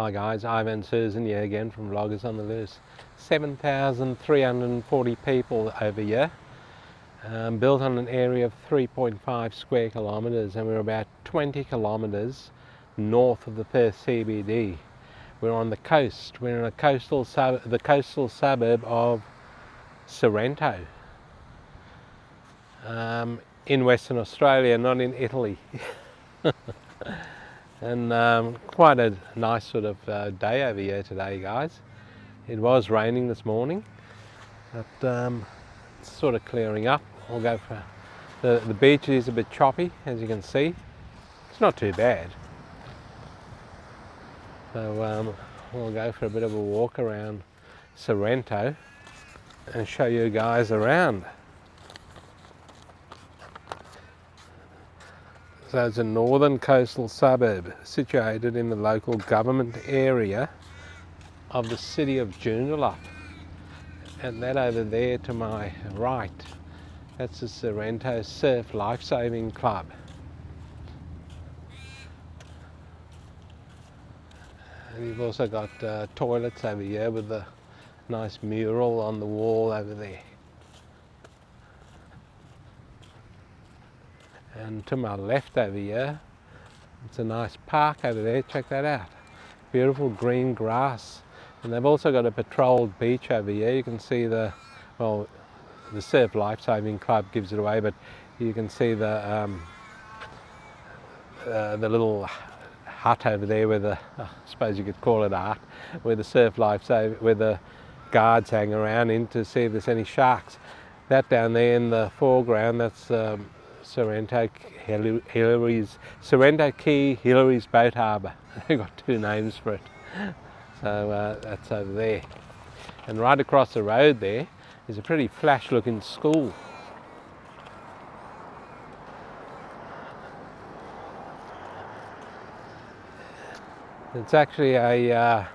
Hi guys, Ivan and Susan here again from Vloggers on the Loose. 7,340 people over here, built on an area of 3.5 square kilometres, and we're about 20 kilometres north of the Perth CBD. We're on the coast. We're in the coastal suburb of Sorrento, in Western Australia, not in Italy. And quite a nice sort of day over here today, guys. It was raining this morning, but it's sort of clearing up. We'll go for the beach is a bit choppy, as you can see. It's not too bad. So we'll go for a bit of a walk around Sorrento and show you guys around. So it's a northern coastal suburb situated in the local government area of the city of Joondalup. And that over there to my right, that's the Sorrento Surf Lifesaving Club. And you've also got toilets over here with a nice mural on the wall over there. And to my left over here, it's a nice park over there. Check that out. Beautiful green grass. And they've also got a patrolled beach over here. You can see the Surf Lifesaving Club gives it away, but you can see the little hut over there where I suppose you could call it a hut, where the where the guards hang around in to see if there's any sharks. That down there in the foreground, that's Sorrento Quay, Hillary's Boat Harbour. They've got two names for it. So that's over there. And right across the road there is a pretty flash looking school. It's actually a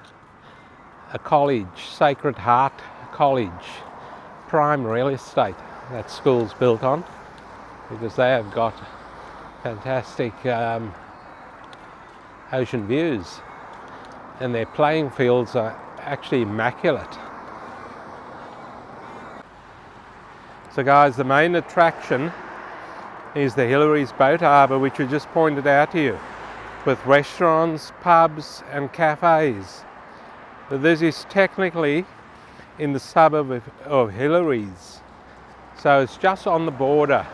college, Sacred Heart College, prime real estate that school's built on, because they have got fantastic ocean views, and their playing fields are actually immaculate. So guys, the main attraction is the Hillary's Boat Harbour, which we just pointed out to you, with restaurants, pubs and cafes. But this is technically in the suburb of Hillary's, so it's just on the border.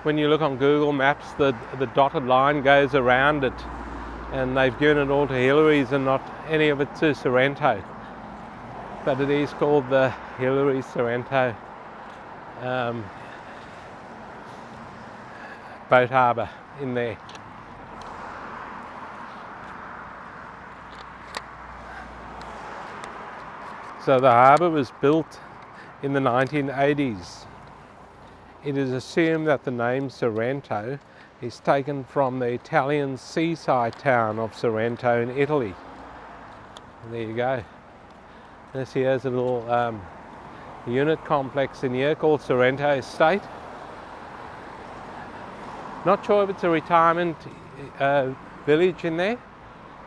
When you look on Google Maps, the dotted line goes around it, and they've given it all to Hillary's and not any of it to Sorrento. But it is called the Hillary's Sorrento Boat Harbour in there. So the harbour was built in the 1980s. It is assumed that the name Sorrento is taken from the Italian seaside town of Sorrento in Italy. And there you go. This here is a little unit complex in here called Sorrento Estate. Not sure if it's a retirement village in there.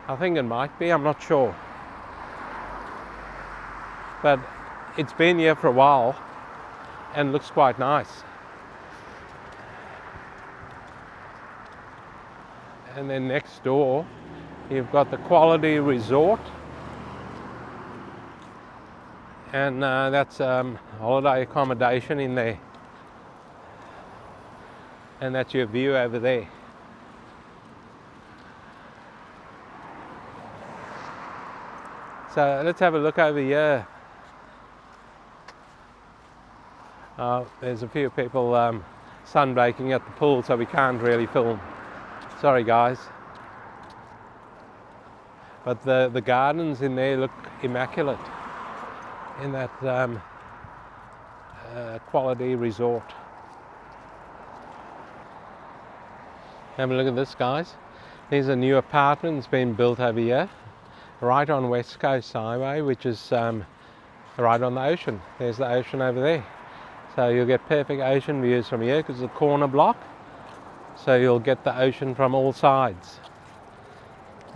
I think it might be, I'm not sure. But it's been here for a while and looks quite nice. And then next door, you've got the Quality Resort, and that's holiday accommodation in there. And that's your view over there. So let's have a look over here. There's a few people sunbaking at the pool, so we can't really film. Sorry guys. But the gardens in there look immaculate in that Quality Resort. Have a look at this, guys. These are new apartments being built over here, right on West Coast Highway, which is right on the ocean. There's the ocean over there. So you'll get perfect ocean views from here because it's a corner block. So you'll get the ocean from all sides.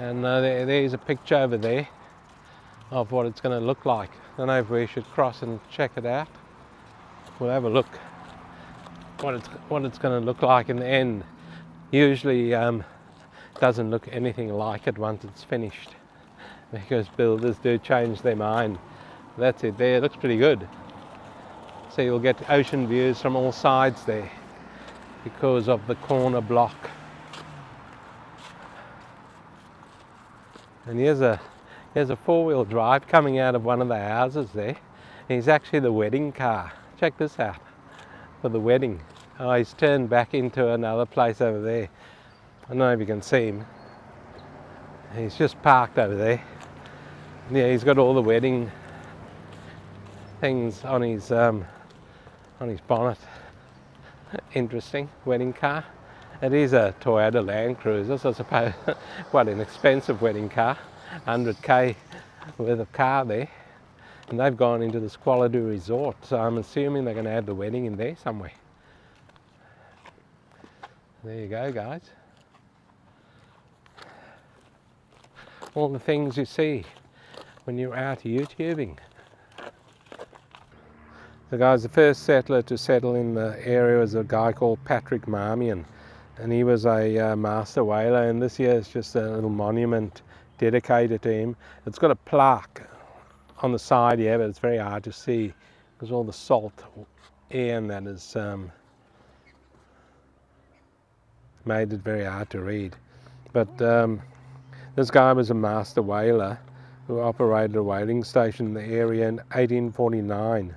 And there's a picture over there of what it's going to look like. I don't know if we should cross and check it out. We'll have a look what it's going to look like in the end. Usually doesn't look anything like it once it's finished, because builders do change their mind. That's it there, it looks pretty good. So you'll get ocean views from all sides there because of the corner block. And here's a four-wheel drive coming out of one of the houses there. He's actually the wedding car. Check this out, for the wedding. Oh, he's turned back into another place over there. I don't know if you can see him. He's just parked over there. Yeah, he's got all the wedding things on his bonnet. Interesting wedding car. It is a Toyota Land Cruiser, so I suppose quite an expensive wedding car. 100k worth of car there. And they've gone into this quality resort, so I'm assuming they're going to have the wedding in there somewhere. There you go, guys. All the things you see when you're out YouTubing. So guys, the first settler to settle in the area was a guy called Patrick Marmion, and he was a master whaler, and this here is just a little monument dedicated to him. It's got a plaque on the side here, but it's very hard to see because all the salt air and that has made it very hard to read. But this guy was a master whaler who operated a whaling station in the area in 1849.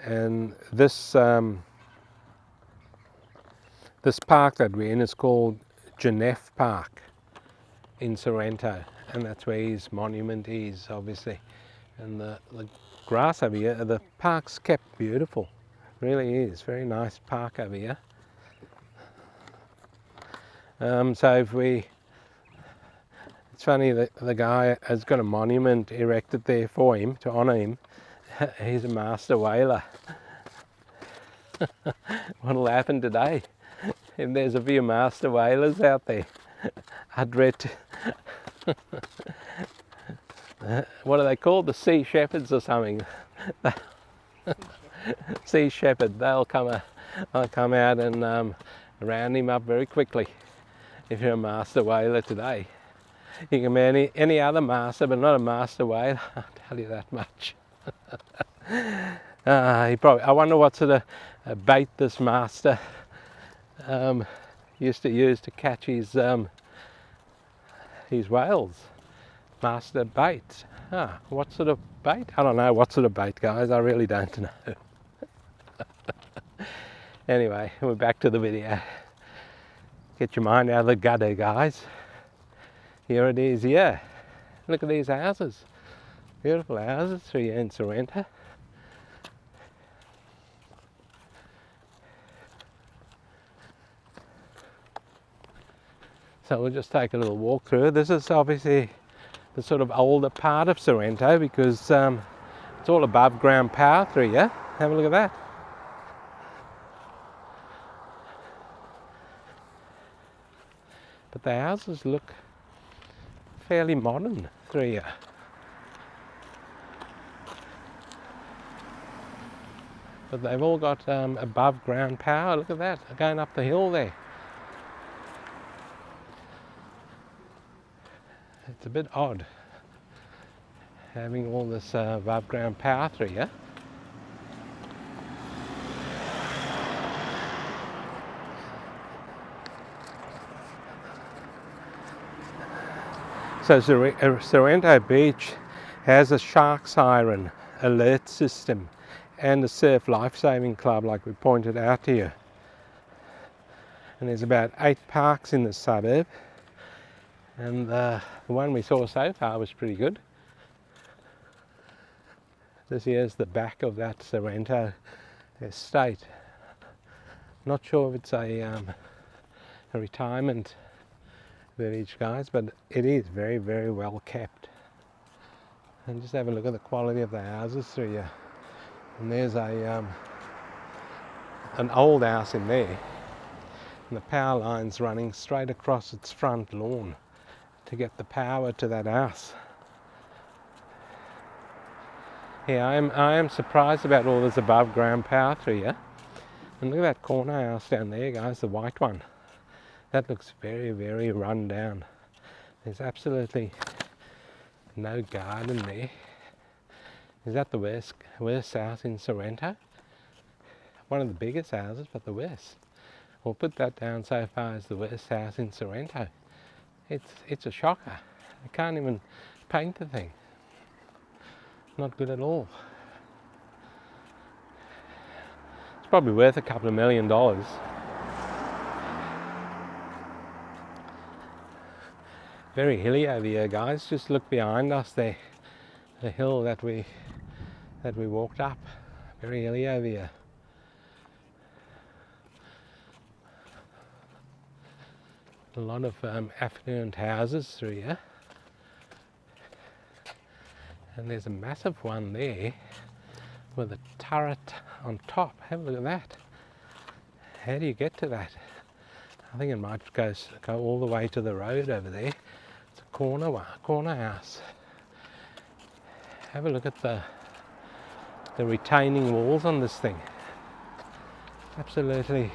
And this park that we're in is called Genève Park in Sorrento, and that's where his monument is, obviously. And the grass over here, the park's kept beautiful, really is. Very nice park over here. So if it's funny that the guy has got a monument erected there for him to honour him. He's a master whaler. What'll happen today? If there's a few master whalers out there, I'd dread. What are they called? The sea shepherds or something? Sea shepherd. They'll come out and round him up very quickly. If you're a master whaler today, you can be any other master, but not a master whaler. I'll tell you that much. I wonder what sort of bait this master used to use to catch his whales. Master bait. What sort of bait? I don't know what sort of bait, guys. I really don't know. Anyway, we're back to the video. Get your mind out of the gutter, guys. Here it is here. Look at these houses. Beautiful houses here in Sorrento. So we'll just take a little walk through. This is obviously the sort of older part of Sorrento because it's all above ground power through here. Have a look at that. But the houses look fairly modern through here. But they've all got above ground power. Look at that, going up the hill there. It's a bit odd having all this above ground power through here. So Sorrento Beach has a shark siren alert system and a surf life-saving club, like we pointed out to you. And there's about 8 parks in the suburb, and the one we saw so far was pretty good. This here's the back of that Sorrento estate. Not sure if it's a retirement village, guys, but it is very, very well kept. And just have a look at the quality of the houses through here. And there's an old house in there, and the power line's running straight across its front lawn. to get the power to that house. Yeah, I am surprised about all this above ground power through here. And look at that corner house down there, guys, the white one. That looks very, very run down. There's absolutely no garden there. Is that the worst house in Sorrento? One of the biggest houses, but the worst. We'll put that down so far as the worst house in Sorrento. It's a shocker. I can't even paint the thing. Not good at all. It's probably worth a couple of $1 million. Very hilly over here, guys. Just look behind us there. The hill that we walked up. Very hilly over here. A lot of affluent houses through here. And there's a massive one there with a turret on top. Have a look at that. How do you get to that? I think it might go all the way to the road over there. It's a corner house. Have a look at the retaining walls on this thing. Absolutely.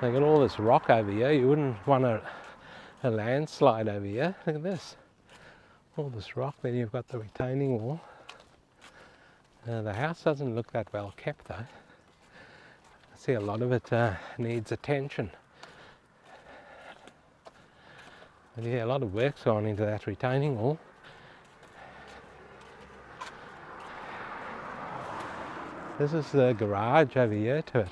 They got all this rock over here. You wouldn't want a landslide over here. Look at this. All this rock, then you've got the retaining wall. The house doesn't look that well kept though. I see a lot of it needs attention. But yeah, a lot of work's gone into that retaining wall. This is the garage over here to it.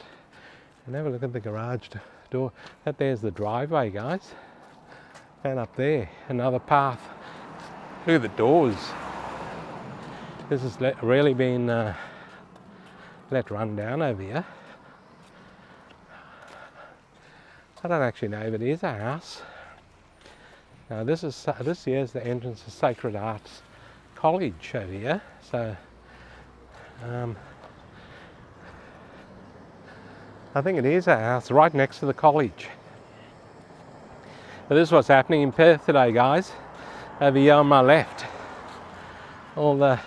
And have a look at the garage door. That there's the driveway, guys. And up there, another path. Look at the doors. This has really been let run down over here. I don't actually know if it is a house. Now this here's the entrance to Sacred Arts College over here. So I think it is a house right next to the college. But this is what's happening in Perth today, guys. Over here on my left, all the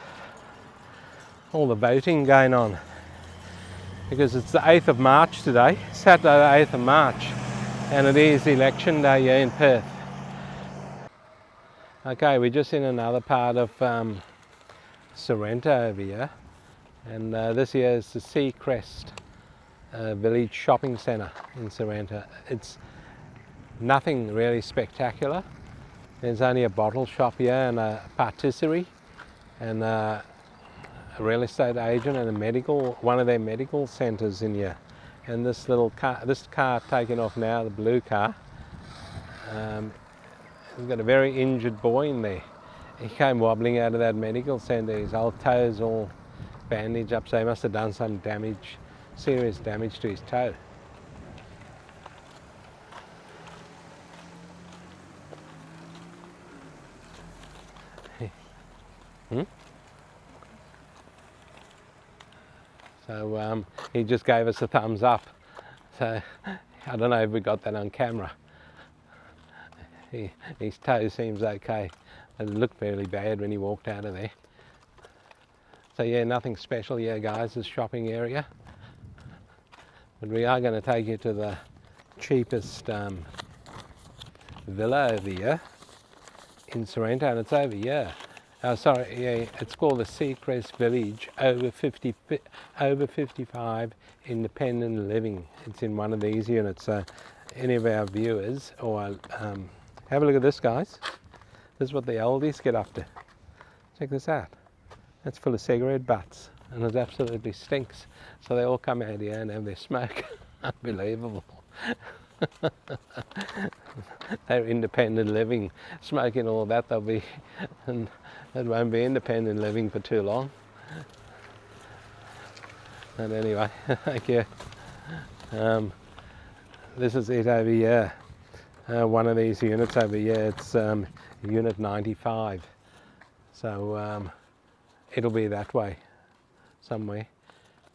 voting going on, because it's the 8th of March today, Saturday the 8th of March, and it is election day here in Perth. Okay, we're just in another part of Sorrento over here, and this here is the Seacrest village shopping centre in Sorrento. It's nothing really spectacular. There's only a bottle shop here and a patisserie and a real estate agent and one of their medical centres in here. And this car taken off now, the blue car, we've got a very injured boy in there. He came wobbling out of that medical centre, his old toes all bandaged up, so he must have done some damage, serious damage to his toe. So he just gave us a thumbs up. So I don't know if we got that on camera. His toe seems okay. It looked fairly bad when he walked out of there. So yeah, nothing special here, guys, this shopping area. But we are going to take you to the cheapest villa over here in Sorrento, and it's over here. Oh, sorry, yeah, it's called the Seacrest Village over 55 independent living. It's in one of these units. So any of our viewers, or have a look at this, guys. This is what the oldies get up to. Check this out. It's full of cigarette butts, and it absolutely stinks. So they all come out here and have their smoke. Unbelievable. They're independent living, smoking all that. They'll be, and it won't be independent living for too long. And anyway, thank you. This is it over here. One of these units over here. It's unit 95. So it'll be that way somewhere.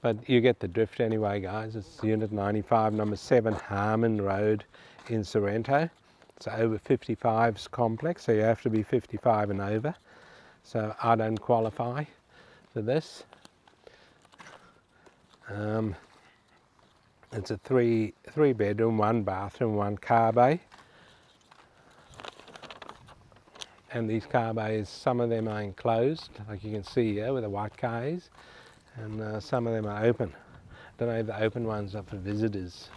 But you get the drift anyway, guys. It's unit 95, number 7 Harmon Road in Sorrento. it's over 55s complex, so you have to be 55 and over. So I don't qualify for this. It's a three bedroom, 1 bathroom, 1 car bay. And these car bays, some of them are enclosed, like you can see here with the white cars, and some of them are open. Don't know if the open ones are for visitors.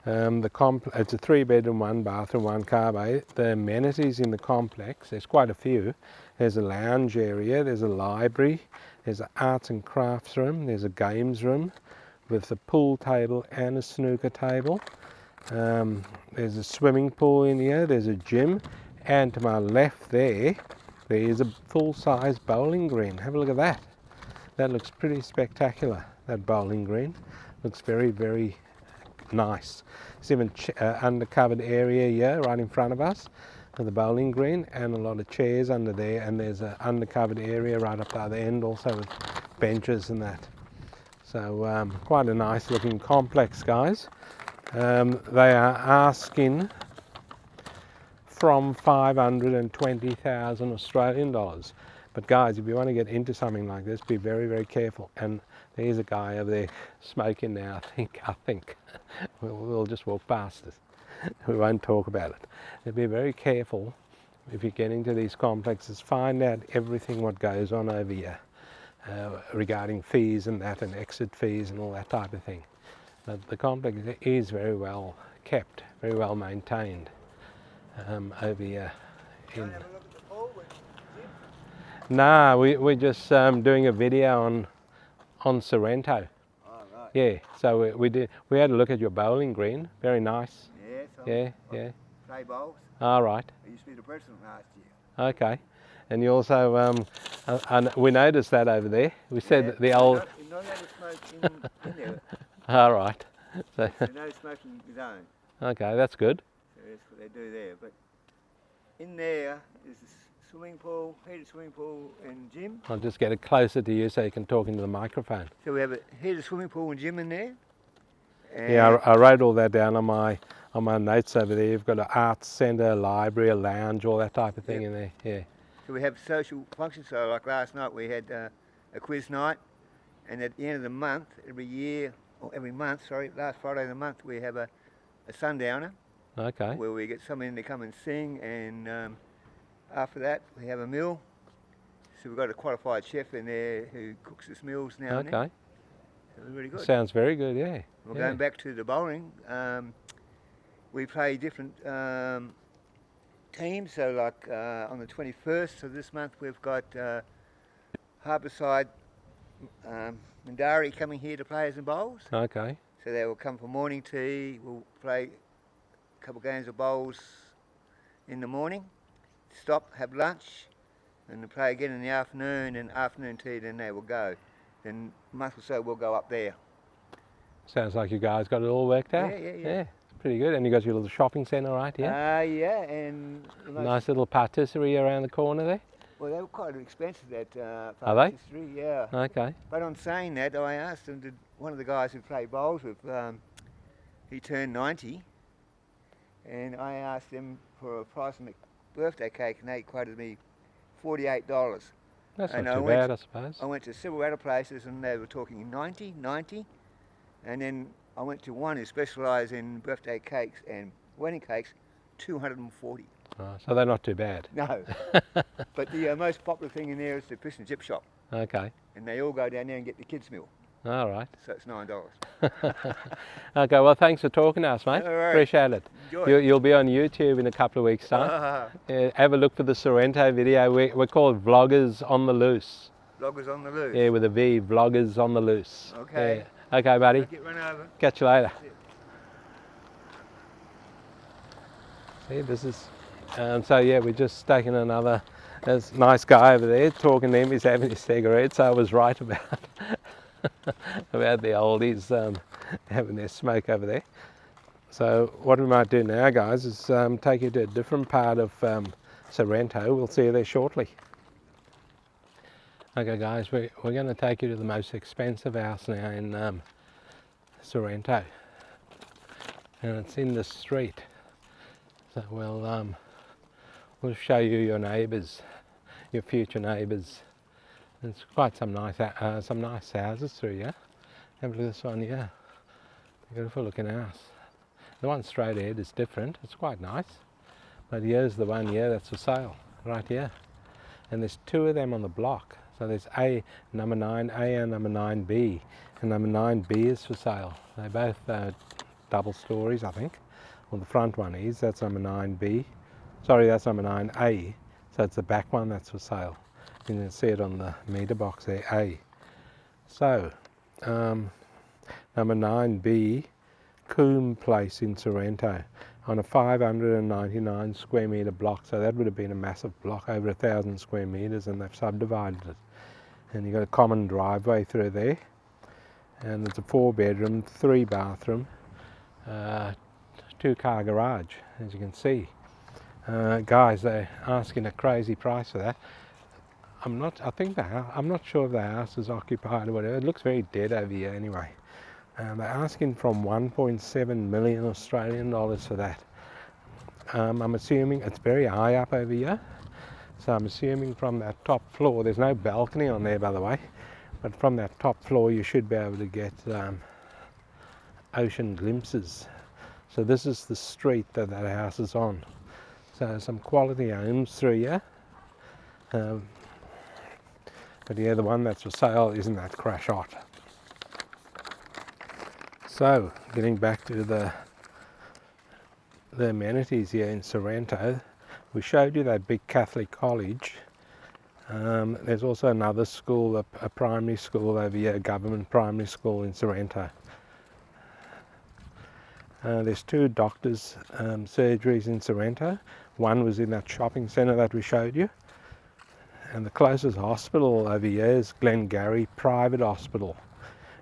It's a 3 bedroom, 1 bathroom, 1 car bay. The amenities in the complex, there's quite a few. There's a lounge area, there's a library, there's an arts and crafts room, there's a games room with a pool table and a snooker table. There's a swimming pool in here, there's a gym, and to my left there is a full-size bowling green. Have a look at that. That looks pretty spectacular, that bowling green. Looks very, very nice. There's even undercovered area here right in front of us with the bowling green, and a lot of chairs under there, and there's an undercovered area right up the other end also with benches and that. So quite a nice looking complex, guys. They are asking from 520,000 Australian dollars. But guys, if you want to get into something like this, be very, very careful. And there's a guy over there smoking now, I think. We'll just walk past it. We won't talk about it. So be very careful if you get into these complexes. Find out everything what goes on over here regarding fees and that, and exit fees and all that type of thing. But the complex is very well kept, very well maintained over here. Nah, we're just doing a video on Sorrento. Oh, right. Yeah, so we had a look at your bowling green. Very nice. Yeah, Yeah. play bowls. All right. I used to be the president last year. Okay. And you also, and we noticed that over there. We said that the old... You're not allowed to smoke in there. All right. So, There's no smoking zone. okay, that's good. So that's what they do there. But in there is a swimming pool, heated swimming pool and gym. I'll just get it closer to you so you can talk into the microphone. So we have a heated swimming pool and gym in there. And Yeah, I wrote all that down on my notes over there. You've got an arts centre, a library, a lounge, all that type of thing in there. Yeah. So we have social functions. So like last night we had a quiz night, and at the end of the month, every month, last Friday of the month, we have a sundowner. Okay. Where we get someone in to come and sing, and after that we have a meal. So we've got a qualified chef in there who cooks us meals now and then. Okay. So it's really good. Sounds very good, yeah. We're going back to the bowling. We play different teams. So like on the 21st of this month, we've got Harbourside Mandari coming here to play as in bowls. Okay. So they will come for morning tea. We'll play a couple of games of bowls in the morning, stop, have lunch, and then play again in the afternoon, and afternoon tea, then they will go. Then a month or so we'll go up there. Sounds like you guys got it all worked out. Yeah. It's pretty good. And you got your little shopping centre, right? Yeah. Yeah, and Nice little patisserie around the corner there. Well, they were quite expensive, that Are they? patisserie, yeah. Okay. But on saying that, I asked them, one of the guys who played bowls with, he turned 90, and I asked them for a price of birthday cake, and they quoted me $48. That's And not too bad, I suppose. I went to several other places, and they were talking 90, and then I went to one who specialised in birthday cakes and wedding cakes, 240. So they're not too bad. No, but the most popular thing in there is the fish and chip shop, Okay. and they all go down there and get the kids' meal. All right. So it's $9. Okay, well, thanks for talking to us, mate. All right. Appreciate it. Enjoy. You'll be on YouTube in a couple of weeks' time. Have a look for the Sorrento video. We're called Vloggers on the Loose. Vloggers on the loose. Yeah, with a V, Vloggers on the Loose. Okay. Yeah. Okay, buddy. Get run over. Catch you later. See, this is... so yeah, we're just taking another... There's a nice guy over there talking to him. He's having his cigarette, so I was right about... about the oldies having their smoke over there. So what we might do now, guys, is take you to a different part of Sorrento. We'll see you there shortly. Okay, guys, we're going to take you to the most expensive house now in Sorrento. and it's in the street. So we'll show you your neighbours, your future neighbours. There's quite some nice houses through here. Have a look at this one here. Beautiful looking house. The one straight ahead is different. It's quite nice. But here's the one here that's for sale, right here. And there's two of them on the block. So there's number 9A and number 9B. And number 9B is for sale. They're both double stories, I think. Well, the front one is. That's number 9B. Sorry, that's number 9A. So it's the back one that's for sale. You can see it on the meter box there, A. So, number 9B, Coombe Place in Sorrento, on a 599 square metre block. So that would have been a massive block, over 1,000 square metres, and they've subdivided it. And you've got a common driveway through there. And it's a 4-bedroom, 3-bathroom, 2-car garage, as you can see. Guys, they're asking a crazy price for that. I'm not sure if the house is occupied or whatever. It looks very dead over here anyway. They're asking from 1.7 million Australian dollars for that. I'm assuming it's very high up over here. So I'm assuming from that top floor, there's no balcony on there by the way, but from that top floor you should be able to get ocean glimpses. So this is the street that house is on. So some quality homes through here. But yeah, the one that's for sale isn't that crash hot. So, getting back to the amenities here in Sorrento, we showed you that big Catholic college. There's also another school, a primary school over here, a government primary school in Sorrento. There's 2 doctors' surgeries in Sorrento. One was in that shopping centre that we showed you. And the closest hospital over here is Glengarry Private Hospital.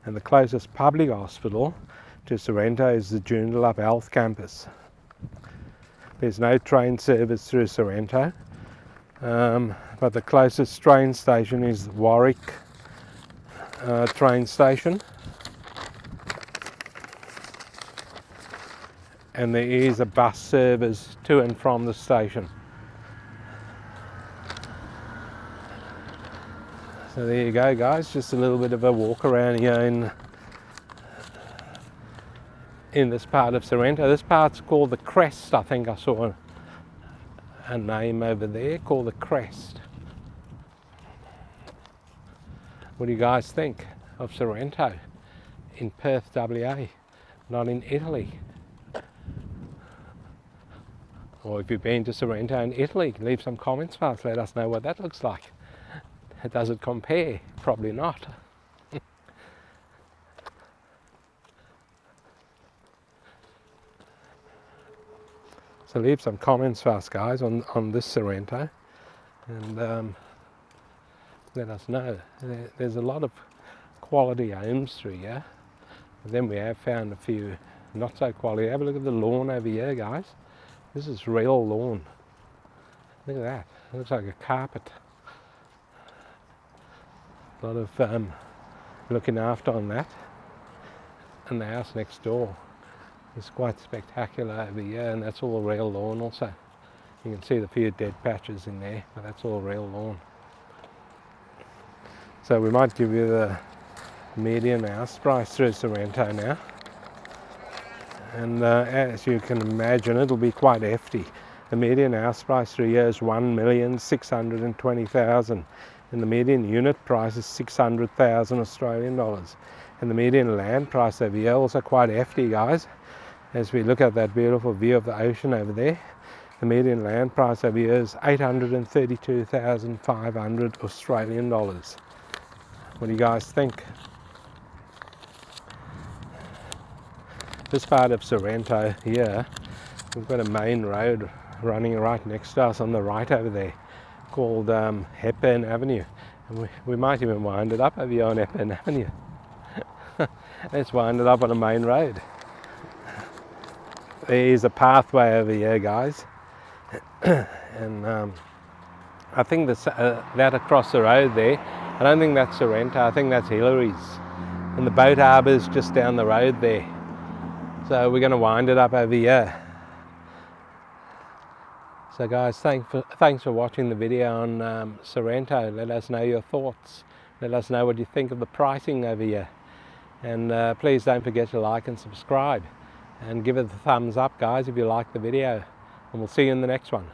And the closest public hospital to Sorrento is the Joondalup Health Campus. There's no train service through Sorrento, but the closest train station is Warwick train station. And there is a bus service to and from the station. So there you go guys, just a little bit of a walk around here in this part of Sorrento. This part's called the Crest. I think I saw a name over there called the Crest. What do you guys think of Sorrento in Perth, WA, not in Italy? Or if you've been to Sorrento in Italy, leave some comments for us, let us know what that looks like. Does it compare? Probably not. So leave some comments for us guys on this Sorrento, and let us know. There's a lot of quality homes through here, but then we have found a few not so quality. Have a look at the lawn over here guys. This is real lawn. Look at that, it looks like a carpet. A lot of looking after on that. And the house next door is quite spectacular over here, and that's all real lawn also. You can see the few dead patches in there, but that's all real lawn. So we might give you the median house price through Sorrento now. And as you can imagine, it'll be quite hefty. The median house price through here is 1,620,000. And the median unit price is 600,000 Australian dollars. And the median land price over here also quite hefty guys. As we look at that beautiful view of the ocean over there, the median land price over here is 832,500 Australian dollars. What do you guys think? This part of Sorrento here, we've got a main road running right next to us on the right over there, called Hepburn Avenue, and we might even wind it up over here on Hepburn Avenue. Let's wind it up on a main road. There is a pathway over here guys, and I think that across the road there, I don't think that's Sorrento, I think that's Hillary's, and the Boat Harbour is just down the road there. So we're going to wind it up over here. So guys, thanks for watching the video on Sorrento. Let us know your thoughts. Let us know what you think of the pricing over here. And please don't forget to like and subscribe. And give it a thumbs up, guys, if you like the video. And we'll see you in the next one.